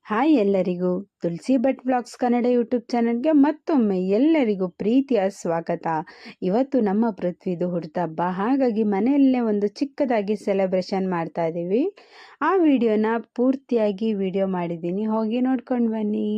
Hi ಎಲ್ಲರಿಗೂ ತುಳಸಿ Bhat blogs Kannada YouTube ಚಾನಲ್ಗೆ ಮತ್ತೊಮ್ಮೆ ಎಲ್ಲರಿಗೂ ಪ್ರೀತಿಯ ಸ್ವಾಗತ. ಇವತ್ತು ನಮ್ಮ ಪೃಥ್ವಿದು ಹುಟ್ಟುಹಬ್ಬ, ಹಾಗಾಗಿ ಮನೆಯಲ್ಲೇ ಒಂದು ಚಿಕ್ಕದಾಗಿ ಸೆಲೆಬ್ರೇಷನ್ ಮಾಡ್ತಾ ಇದ್ದೀವಿ. ಆ ವಿಡಿಯೋನ ಪೂರ್ತಿಯಾಗಿ ವಿಡಿಯೋ ಮಾಡಿದ್ದೀನಿ, ಹೋಗಿ ನೋಡ್ಕೊಂಡು ಬನ್ನಿ.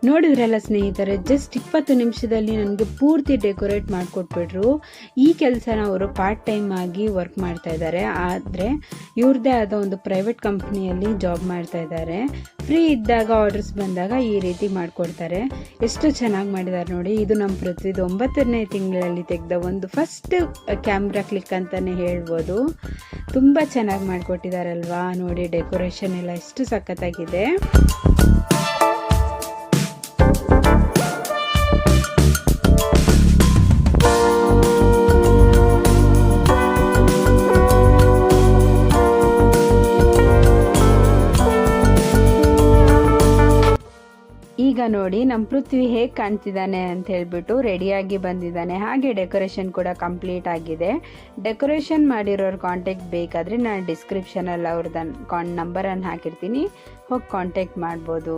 ನೋಡಿದ್ರಲ್ಲ ಸ್ನೇಹಿತರೆ, ಜಸ್ಟ್ 20 ನಿಮಿಷದಲ್ಲಿ ನನಗೆ ಪೂರ್ತಿ ಡೆಕೋರೇಟ್ ಮಾಡಿಕೊಟ್ಬಿಟ್ರು. ಈ ಕೆಲಸನ ಅವರು ಪಾರ್ಟ್ ಟೈಮ್ ಆಗಿ ವರ್ಕ್ ಮಾಡ್ತಾ ಇದ್ದಾರೆ, ಆದರೆ ಇವ್ರದ್ದೇ ಆದ ಒಂದು ಪ್ರೈವೇಟ್ ಕಂಪ್ನಿಯಲ್ಲಿ ಜಾಬ್ ಮಾಡ್ತಾ ಇದ್ದಾರೆ. ಫ್ರೀ ಇದ್ದಾಗ ಆರ್ಡರ್ಸ್ ಬಂದಾಗ ಈ ರೀತಿ ಮಾಡಿಕೊಡ್ತಾರೆ. ಎಷ್ಟು ಚೆನ್ನಾಗಿ ಮಾಡಿದ್ದಾರೆ ನೋಡಿ. ಇದು ನಮ್ಮ ಪೃಥ್ವಿದು 9ನೇ ತಿಂಗಳಲ್ಲಿ ತೆಗೆದ ಒಂದು ಫಸ್ಟ್ ಕ್ಯಾಮ್ರಾ ಕ್ಲಿಕ್ ಅಂತಲೇ ಹೇಳ್ಬೋದು. ತುಂಬ ಚೆನ್ನಾಗಿ ಮಾಡಿಕೊಟ್ಟಿದ್ದಾರಲ್ವಾ. ನೋಡಿ ಡೆಕೋರೇಷನ್ ಎಲ್ಲ ಎಷ್ಟು ಸಖತ್ತಾಗಿದೆ. ಈಗ ನೋಡಿ ನಮ್ಮ ಪೃಥ್ವಿ ಹೇಗೆ ಕಾಣ್ತಿದ್ದಾನೆ ಅಂತ ಹೇಳ್ಬಿಟ್ಟು ರೆಡಿಯಾಗಿ ಬಂದಿದ್ದಾನೆ. ಹಾಗೆ ಡೆಕೋರೇಷನ್ ಕೂಡ ಕಂಪ್ಲೀಟ್ ಆಗಿದೆ. ಡೆಕೋರೇಷನ್ ಮಾಡಿರೋರ ಕಾಂಟ್ಯಾಕ್ಟ್ ಬೇಕಾದರೆ ನಾನು ಡಿಸ್ಕ್ರಿಪ್ಷನಲ್ಲಿ ಅವ್ರದ್ದು ನಂಬರನ್ನು ಹಾಕಿರ್ತೀನಿ, ಹೋಗಿ ಕಾಂಟ್ಯಾಕ್ಟ್ ಮಾಡ್ಬೋದು.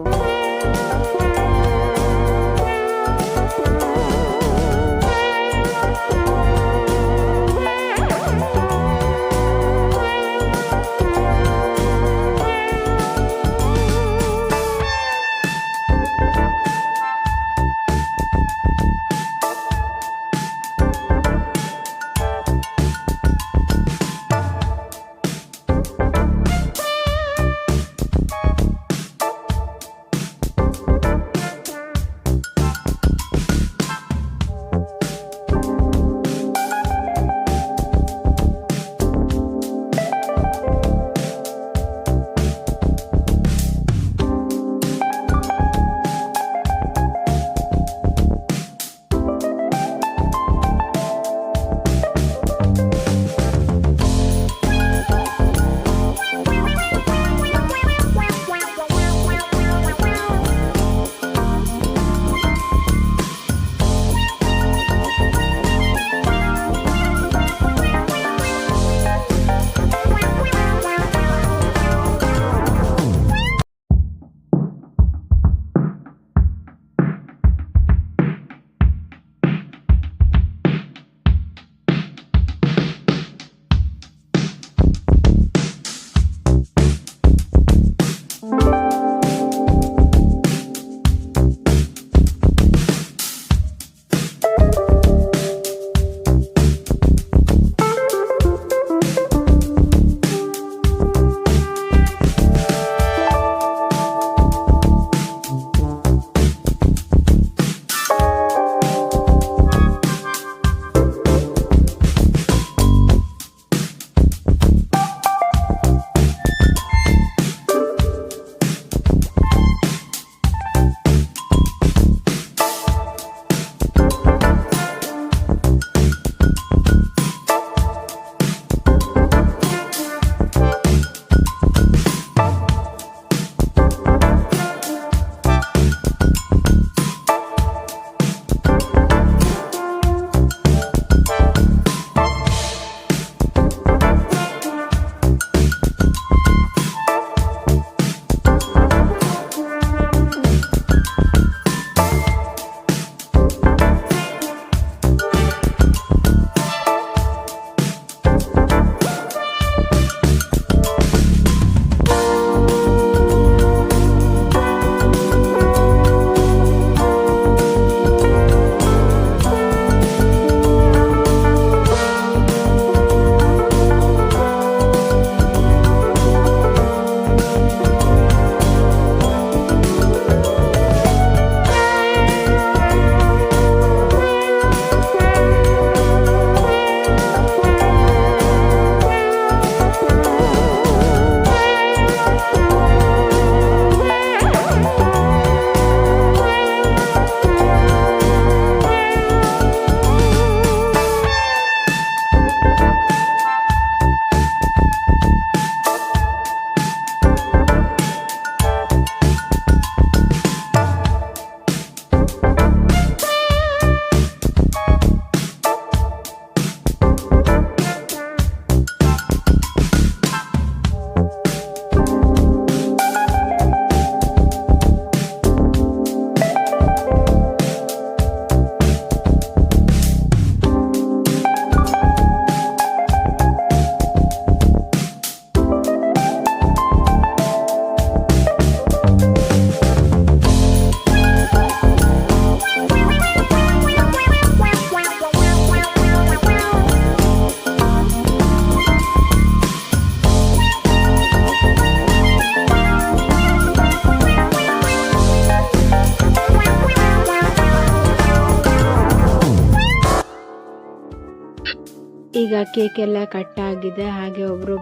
ಈಗ ಕೇಕ್ ಎಲ್ಲ ಕಟ್ ಆಗಿದೆ. ಹಾಗೆ ಒಬ್ಬರು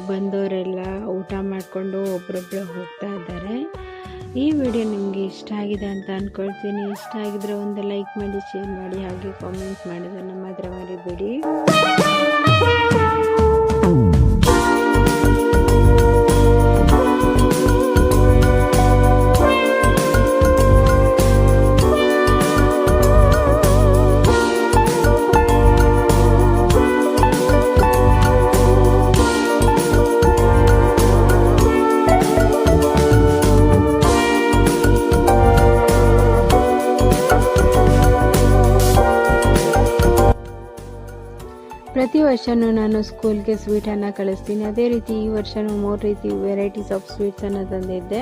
ಬಂದವರೆಲ್ಲ ಊಟ ಮಾಡಿಕೊಂಡು ಒಬ್ರೊಬ್ರು ಹೋಗ್ತಾ ಇದ್ದಾರೆ. ಈ ವಿಡಿಯೋ ನಿಮಗೆ ಇಷ್ಟ ಆಗಿದೆ ಅಂತ ಅಂದ್ಕೊಳ್ತೀನಿ. ಇಷ್ಟ ಆಗಿದ್ರೆ ಒಂದು ಲೈಕ್ ಮಾಡಿ, ಶೇರ್ ಮಾಡಿ, ಹಾಗೆ ಕಾಮೆಂಟ್ ಮಾಡೋದನ್ನು ಮಾತ್ರ ಮರಿಬೇಡಿ. ಪ್ರತಿ ವರ್ಷವೂ ನಾನು ಸ್ಕೂಲ್ಗೆ ಸ್ವೀಟನ್ನು ಕಳಿಸ್ತೀನಿ. ಅದೇ ರೀತಿ ಈ ವರ್ಷವೂ 3 ರೀತಿ ವೆರೈಟೀಸ್ ಆಫ್ ಸ್ವೀಟ್ಸನ್ನು ತಂದಿದ್ದೆ.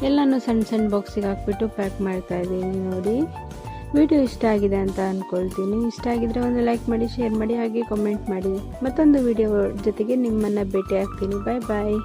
ಎಲ್ಲನೂ ಸಣ್ಣ ಸಣ್ಣ ಬಾಕ್ಸಿಗೆ ಹಾಕ್ಬಿಟ್ಟು ಪ್ಯಾಕ್ ಮಾಡ್ತಾ ಇದ್ದೀನಿ. ನೋಡಿ, ವಿಡಿಯೋ ಇಷ್ಟ ಆಗಿದೆ ಅಂತ ಅಂದ್ಕೊಳ್ತೀನಿ. ಇಷ್ಟ ಆಗಿದ್ರೆ ಒಂದು ಲೈಕ್ ಮಾಡಿ, ಶೇರ್ ಮಾಡಿ, ಹಾಗೆ ಕಾಮೆಂಟ್ ಮಾಡಿ. ಮತ್ತೊಂದು ವಿಡಿಯೋ ಜೊತೆಗೆ ನಿಮ್ಮನ್ನು ಭೇಟಿ ಆಗ್ತೀನಿ. ಬಾಯ್ ಬಾಯ್.